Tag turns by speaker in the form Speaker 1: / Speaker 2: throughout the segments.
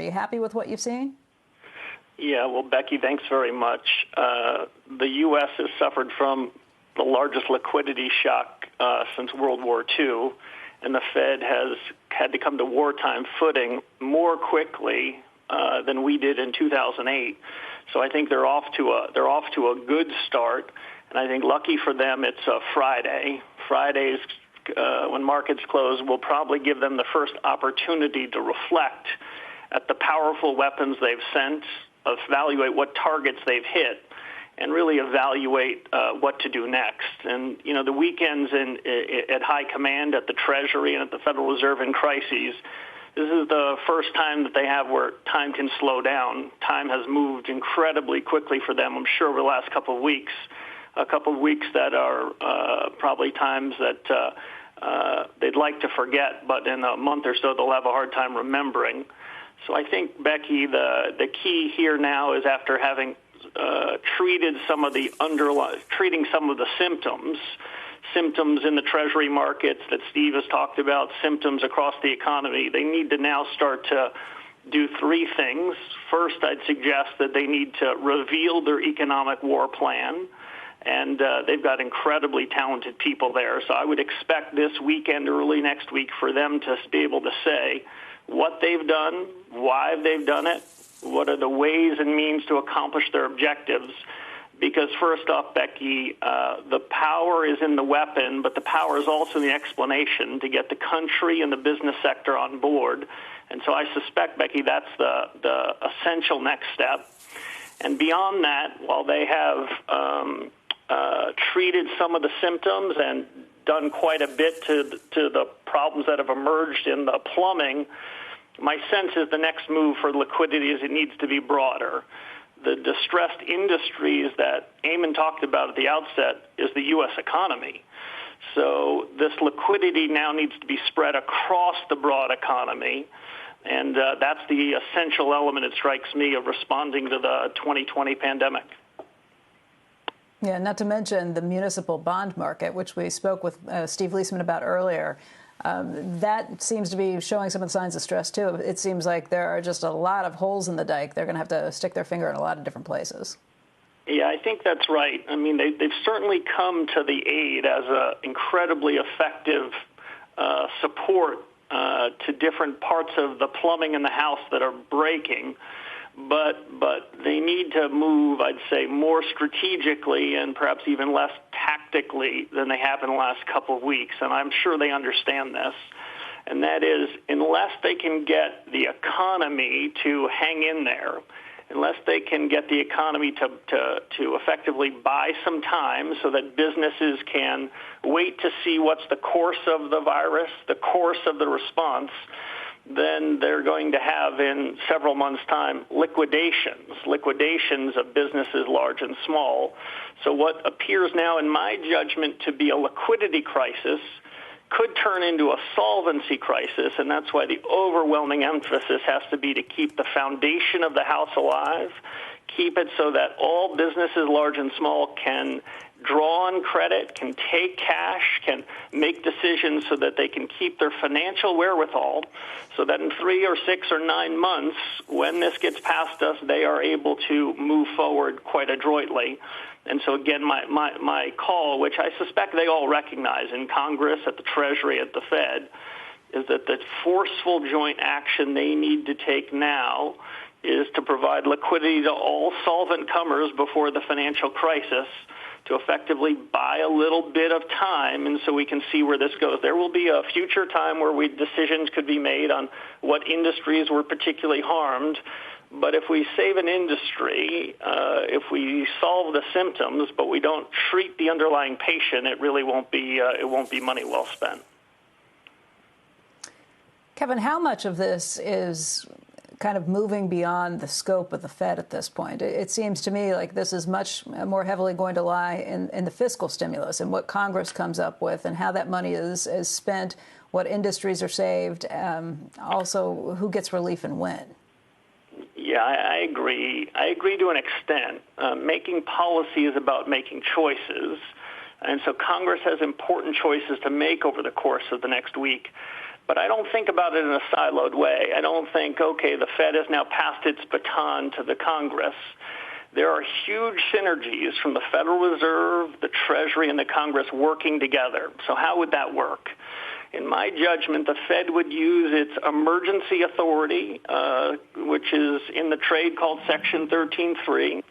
Speaker 1: you happy with what you've seen?
Speaker 2: Yeah, well, Becky, thanks very much. The U.S. has suffered from the largest liquidity shock since World War II, and the Fed has had to come to wartime footing more quickly than we did in 2008. So I think they're off to a good start, and I think lucky for them it's a Friday. Fridays when markets close will probably give them the first opportunity to reflect at the powerful weapons they've sent, evaluate what targets they've hit, and really evaluate what to do next. And, you know, the weekends at high command at the Treasury and at the Federal Reserve in crises, this is the first time that they have where time can slow down. Time has moved incredibly quickly for them, I'm sure, over the last couple of weeks. A couple of weeks that are probably times that they'd like to forget, but in a month or so they'll have a hard time remembering. So I think, Becky, the key here now is after having treating some of the symptoms in the Treasury markets that Steve has talked about, symptoms across the economy, they need to now start to do three things. First, I'd suggest that they need to reveal their economic war plan, and they've got incredibly talented people there. So I would expect this weekend, early next week, for them to be able to say what they've done, why they've done it, what are the ways and means to accomplish their objectives. Because first off, Becky, the power is in the weapon, but the power is also in the explanation to get the country and the business sector on board. And so I suspect, Becky, that's the essential next step. And beyond that, while they have treated some of the symptoms and done quite a bit to the problems that have emerged in the plumbing, my sense is the next move for liquidity is it needs to be broader. The distressed industries that Eamon talked about at the outset is the U.S. economy. So this liquidity now needs to be spread across the broad economy, and that's the essential element, it strikes me, of responding to the 2020 pandemic.
Speaker 1: Yeah, not to mention the municipal bond market, which we spoke with Steve Leisman about earlier. That seems to be showing some of the signs of stress, too. It seems like there are just a lot of holes in the dike. They're going to have to stick their finger in a lot of different places.
Speaker 2: Yeah, I think that's right. I mean, they've certainly come to the aid as an incredibly effective support to different parts of the plumbing in the house that are breaking. But they need to move, I'd say, more strategically and perhaps even less tactically than they have in the last couple of weeks. And I'm sure they understand this. And that is, unless they can get the economy to hang in there, unless they can get the economy to effectively buy some time so that businesses can wait to see what's the course of the virus, the course of the response, then they're going to have in several months' time liquidations of businesses large and small. So what appears now, in my judgment, to be a liquidity crisis could turn into a solvency crisis, and that's why the overwhelming emphasis has to be to keep the foundation of the house alive, keep it so that all businesses, large and small, can draw on credit, can take cash, can make decisions so that they can keep their financial wherewithal, so that in 3 or 6 or 9 months, when this gets past us, they are able to move forward quite adroitly. And so, again, my call, which I suspect they all recognize in Congress, at the Treasury, at the Fed, is that the forceful joint action they need to take now is to provide liquidity to all solvent comers before the financial crisis, to effectively buy a little bit of time, and so we can see where this goes. There will be a future time where decisions could be made on what industries were particularly harmed, but if we save an industry, if we solve the symptoms, but we don't treat the underlying patient, it really won't be money well spent.
Speaker 1: Kevin, how much of this is kind of moving beyond the scope of the Fed at this point? It seems to me like this is much more heavily going to lie in the fiscal stimulus and what Congress comes up with and how that money is spent, what industries are saved, also who gets relief and when.
Speaker 2: Yeah, I agree. I agree to an extent. Making policy is about making choices. And so Congress has important choices to make over the course of the next week. But I don't think about it in a siloed way. I don't think, okay, the Fed has now passed its baton to the Congress. There are huge synergies from the Federal Reserve, the Treasury, and the Congress working together. So how would that work? In my judgment, the Fed would use its emergency authority, which is in the trade called Section 13.3.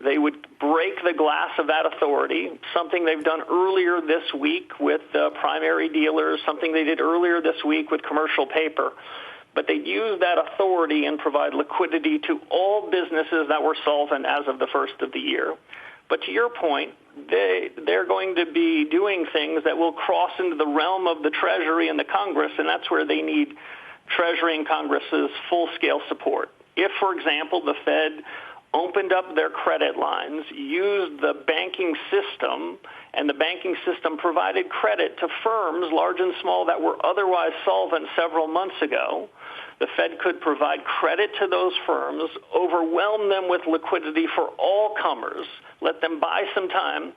Speaker 2: They would break the glass of that authority, something they've done earlier this week with primary dealers, something they did earlier this week with commercial paper. But they'd use that authority and provide liquidity to all businesses that were solvent as of the first of the year. But to your point, they're going to be doing things that will cross into the realm of the Treasury and the Congress, and that's where they need Treasury and Congress's full-scale support. If, for example, the Fed opened up their credit lines, used the banking system, and the banking system provided credit to firms, large and small, that were otherwise solvent several months ago, the Fed could provide credit to those firms, overwhelm them with liquidity for all comers, let them buy some time.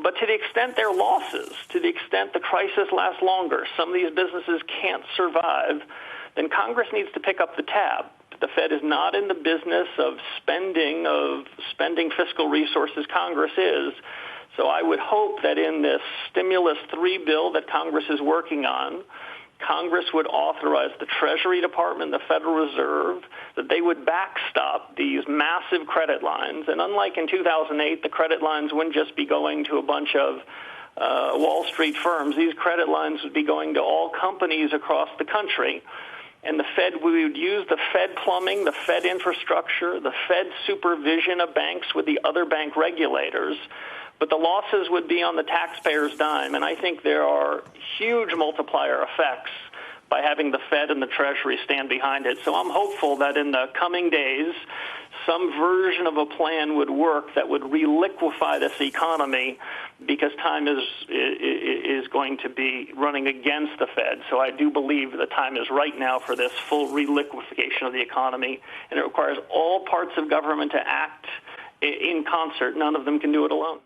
Speaker 2: But to the extent there are losses, to the extent the crisis lasts longer, some of these businesses can't survive, then Congress needs to pick up the tab. The Fed is not in the business of spending fiscal resources. Congress is. So I would hope that in this Stimulus 3 bill that Congress is working on, Congress would authorize the Treasury Department, the Federal Reserve, that they would backstop these massive credit lines. And unlike in 2008, the credit lines wouldn't just be going to a bunch of Wall Street firms. These credit lines would be going to all companies across the country. And the Fed, we would use the Fed plumbing, the Fed infrastructure, the Fed supervision of banks with the other bank regulators. But the losses would be on the taxpayer's dime. And I think there are huge multiplier effects by having the Fed and the Treasury stand behind it. So I'm hopeful that in the coming days, some version of a plan would work that would reliquefy this economy, because time is going to be running against the Fed. So I do believe the time is right now for this full reliquefaction of the economy, and it requires all parts of government to act in concert. None of them can do it alone.